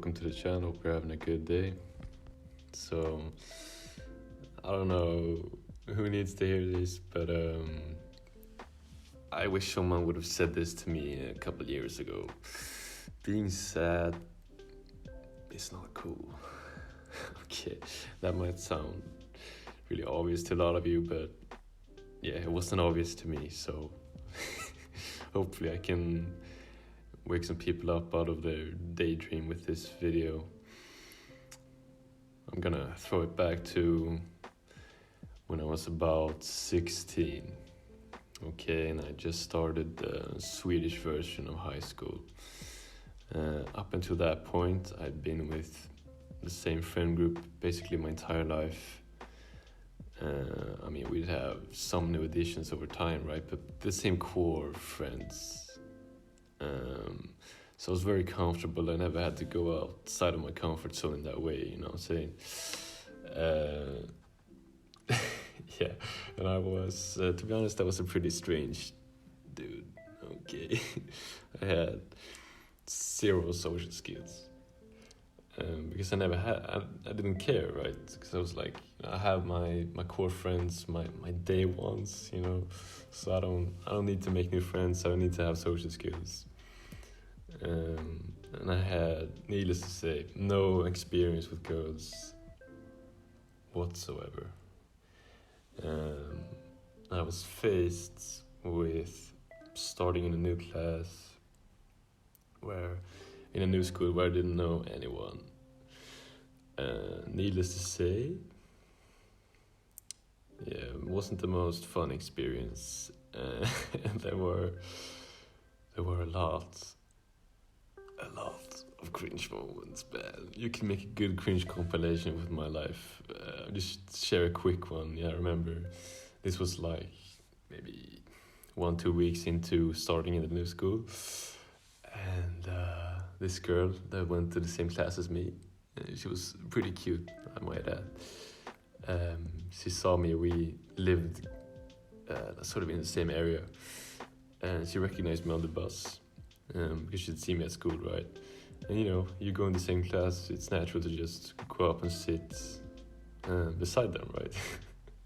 welcome to the channel. Hope you're having a good day. So, I don't know who needs to hear this, but I wish someone would have said this to me a couple of years ago. Being sad is not cool. Okay, that might sound really obvious to a lot of you, but yeah, it wasn't obvious to me, so hopefully I can wake some people up out of their daydream with this video. I'm gonna throw it back to when I was about 16. Okay, and I just started the Swedish version of high school. Up until that point, I'd been with the same friend group basically my entire life. We'd have some new additions over time, right? But the same core friends. So I was very comfortable. I never had to go outside of my comfort zone in that way, you know what I'm saying? Yeah, and I was, to be honest, I was a pretty strange dude, okay? I had zero social skills. Because I never had, I didn't care, right? Because I was like, I have my core friends, my day ones, you know? So I don't need to make new friends, I don't need to have social skills. And I had, needless to say, no experience with girls whatsoever. I was faced with starting in a new class, in a new school where I didn't know anyone. Needless to say, yeah, it wasn't the most fun experience. There were a lot of cringe moments, man. You can make a good cringe compilation with my life. Just share a quick one. Yeah, I remember this was like maybe 1-2 weeks into starting in the new school, and this girl that went to the same class as me, she was pretty cute, I might add. She saw me. We lived sort of in the same area, and she recognized me on the bus. Because she'd see me at school, right? And you know, you go in the same class, it's natural to just go up and sit beside them, right?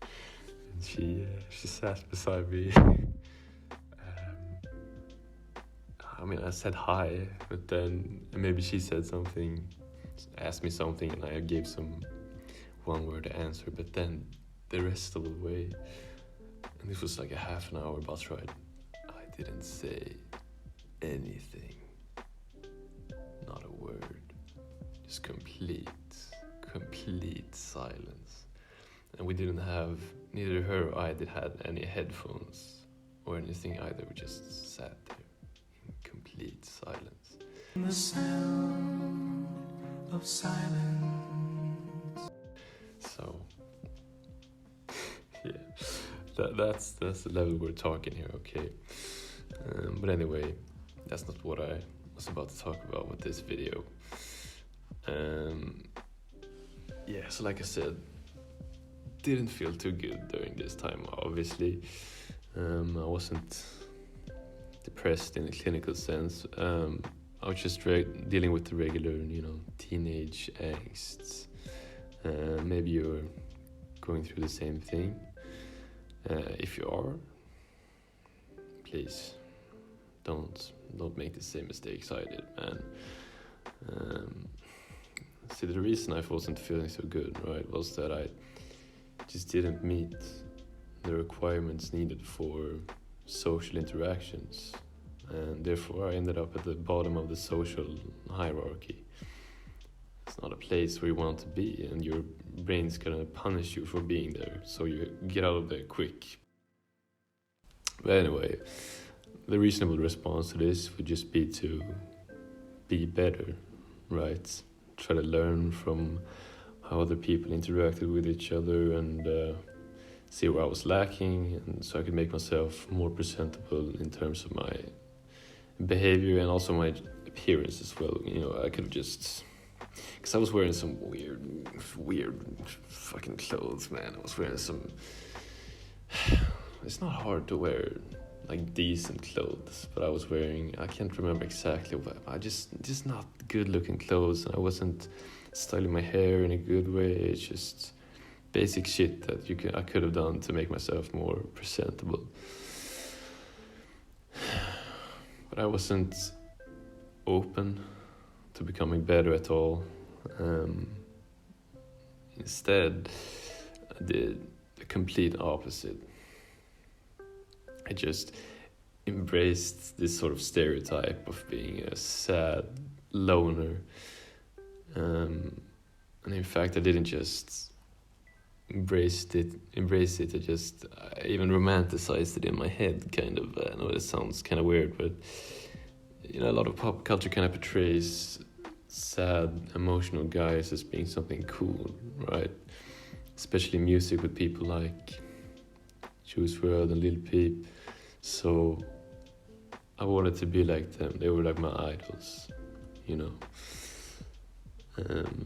And she sat beside me. I said hi, but then maybe she said something, asked me something, and I gave some one-word answer, but then the rest of the way, and this was like a half an hour bus ride, I didn't say anything, not a word, just complete silence. And we didn't have, neither her or I had any headphones or anything either. We just sat there in complete silence. The sound of silence. So yeah, that's the level we're talking here, okay? But anyway, that's not what I was about to talk about with this video. Yeah, so like I said, didn't feel too good during this time, obviously. I wasn't depressed in a clinical sense. I was just dealing with the regular, teenage angst. Maybe you're going through the same thing. If you are, please don't make the same mistakes I did, man. See, the reason I wasn't feeling so good, right, was that I just didn't meet the requirements needed for social interactions, and therefore I ended up at the bottom of the social hierarchy. It's not a place where you want to be, and your brain's gonna punish you for being there, so you get out of there quick. But anyway, the reasonable response to this would just be to be better, right? Try to learn from how other people interacted with each other and see where I was lacking, and so I could make myself more presentable in terms of my behavior and also my appearance as well. I could have just... Because I was wearing some weird fucking clothes, man. I was wearing some... It's not hard to wear like decent clothes, but I was wearing, I can't remember exactly, but I just not good looking clothes. I wasn't styling my hair in a good way. It's just basic shit that I could have done to make myself more presentable. But I wasn't open to becoming better at all. Instead, I did the complete opposite. I just embraced this sort of stereotype of being a sad loner. And in fact, I didn't just embrace it, I even romanticized it in my head, kind of. I know it sounds kind of weird, but a lot of pop culture kind of portrays sad, emotional guys as being something cool, right? Especially music with people like Juice WRLD and Lil Peep. So I wanted to be like them. They were like my idols,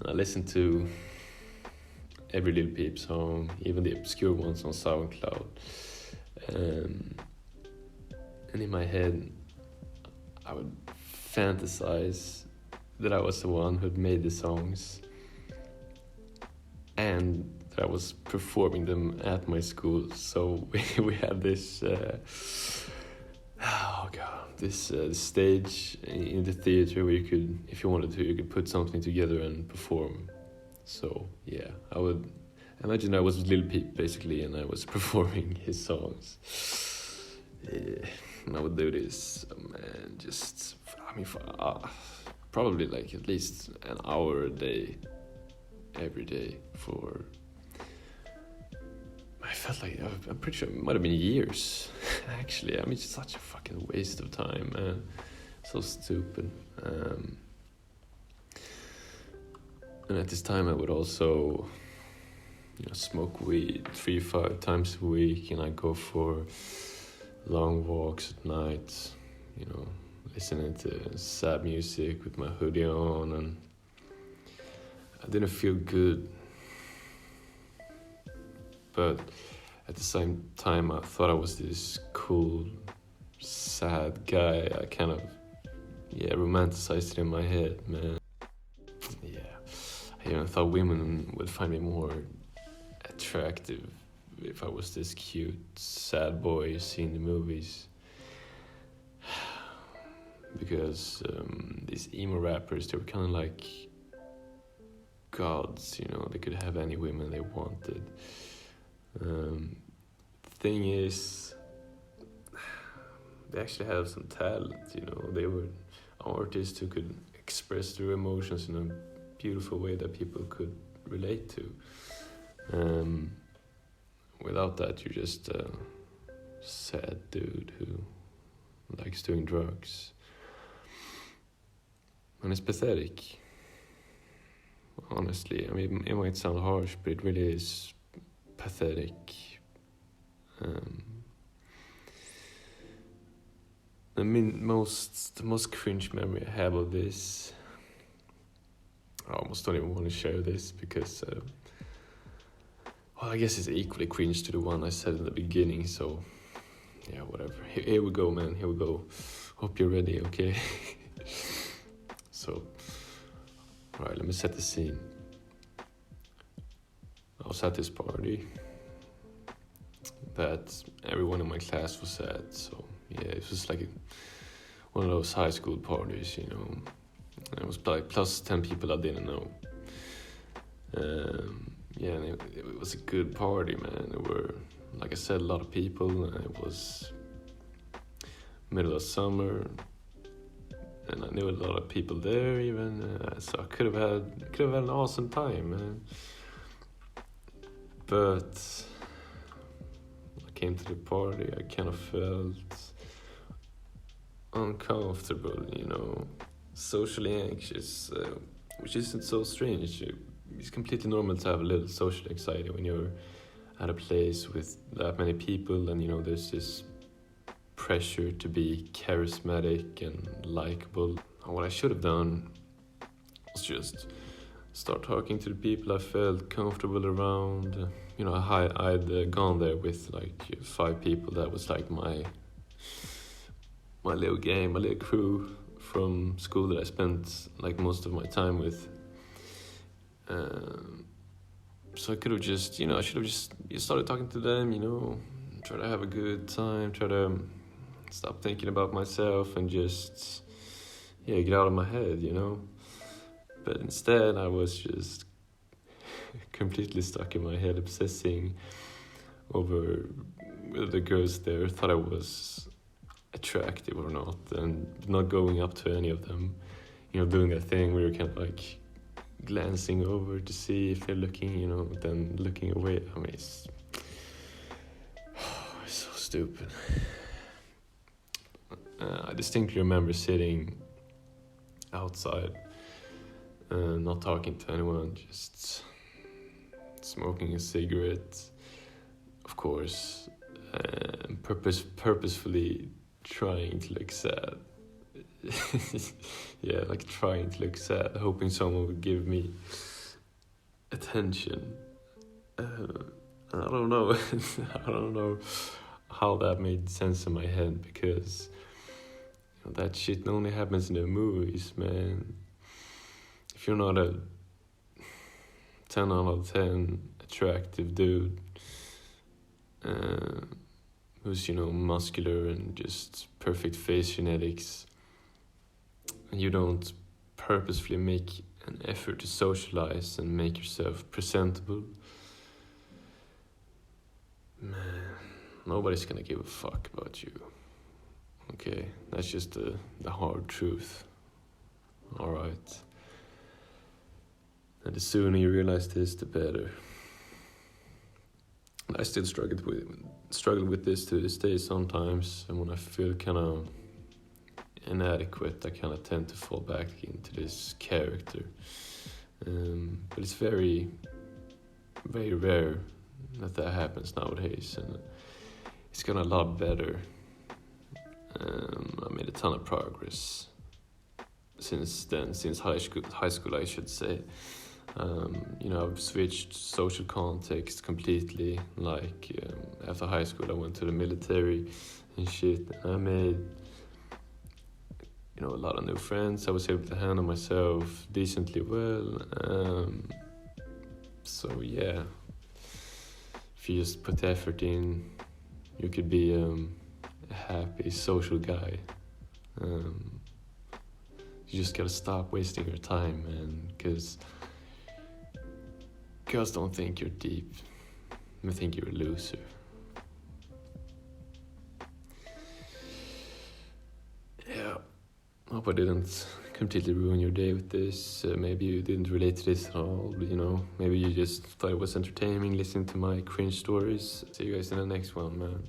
I listened to every Lil Peep song, even the obscure ones on SoundCloud. And in my head, I would fantasize that I was the one who'd made the songs and that I was performing them at my school. So we had this, this stage in the theater where you could, if you wanted to, you could put something together and perform. So yeah, I would imagine I was Lil Peep basically, and I was performing his songs. Yeah, and I would do this, probably like at least an hour a day, every day for. I felt like, I'm pretty sure it might have been years, actually. It's such a fucking waste of time, man. So stupid. And at this time I would also, smoke weed 3-5 times a week, and I'd go for long walks at night, listening to sad music with my hoodie on, and I didn't feel good. But at the same time, I thought I was this cool, sad guy. I kind of, romanticized it in my head, man. Yeah, I even thought women would find me more attractive if I was this cute, sad boy you see in the movies. Because these emo rappers, they were kind of like gods, they could have any women they wanted. Thing is, they actually have some talent, they were artists who could express their emotions in a beautiful way that people could relate to. Without that, you're just a sad dude who likes doing drugs. And it's pathetic. Honestly, it might sound harsh, but it really is pathetic. The most cringe memory I have of this, I almost don't even want to share this because, I guess it's equally cringe to the one I said in the beginning, so yeah, whatever. Here we go, man, here we go. Hope you're ready, okay? So, alright, let me set the scene. I was at this party that everyone in my class was at, so yeah, it was like one of those high school parties, And it was like plus 10 people I didn't know. And it was a good party, man. There were, like I said, a lot of people, and it was middle of summer, and I knew a lot of people there even, so I could have had an awesome time, man. But I came to the party, I kind of felt uncomfortable, socially anxious, which isn't so strange. It's completely normal to have a little social anxiety when you're at a place with that many people, and there's this pressure to be charismatic and likable. And what I should have done was just start talking to the people I felt comfortable around. I'd gone there with like 5 people that was like my my little gang, my little crew from school that I spent like most of my time with. So I could have just, I should have just started talking to them, try to have a good time, try to stop thinking about myself and just, get out of my head, But instead I was just completely stuck in my head, obsessing over whether the girls there thought I was attractive or not, and not going up to any of them, doing that thing where you're kind of like glancing over to see if they're looking, then looking away. I mean, it's so stupid. I distinctly remember sitting outside, not talking to anyone, just smoking a cigarette, of course, purposefully trying to look sad. Trying to look sad, hoping someone would give me attention. I don't know. I don't know how that made sense in my head, because that shit only happens in the movies, man. If you're not a 10 out of 10 attractive dude who's, muscular and just perfect face genetics, and you don't purposefully make an effort to socialize and make yourself presentable, man, nobody's gonna give a fuck about you. Okay, that's just the hard truth. Alright. And the sooner you realize this, the better. I still struggle with this to this day sometimes, and when I feel kind of inadequate, I kind of tend to fall back into this character. But it's very, very rare that happens nowadays, and it's gotten a lot better. I made a ton of progress since then, since high school I should say. I've switched social context completely. After high school I went to the military and shit. I made a lot of new friends. I was able to handle myself decently well. So yeah, if you just put effort in, you could be a happy social guy. You just gotta stop wasting your time, man, because girls don't think you're deep. They think you're a loser. Yeah, hope I didn't completely ruin your day with this. Maybe you didn't relate to this at all, but maybe you just thought it was entertaining listening to my cringe stories. See you guys in the next one, man.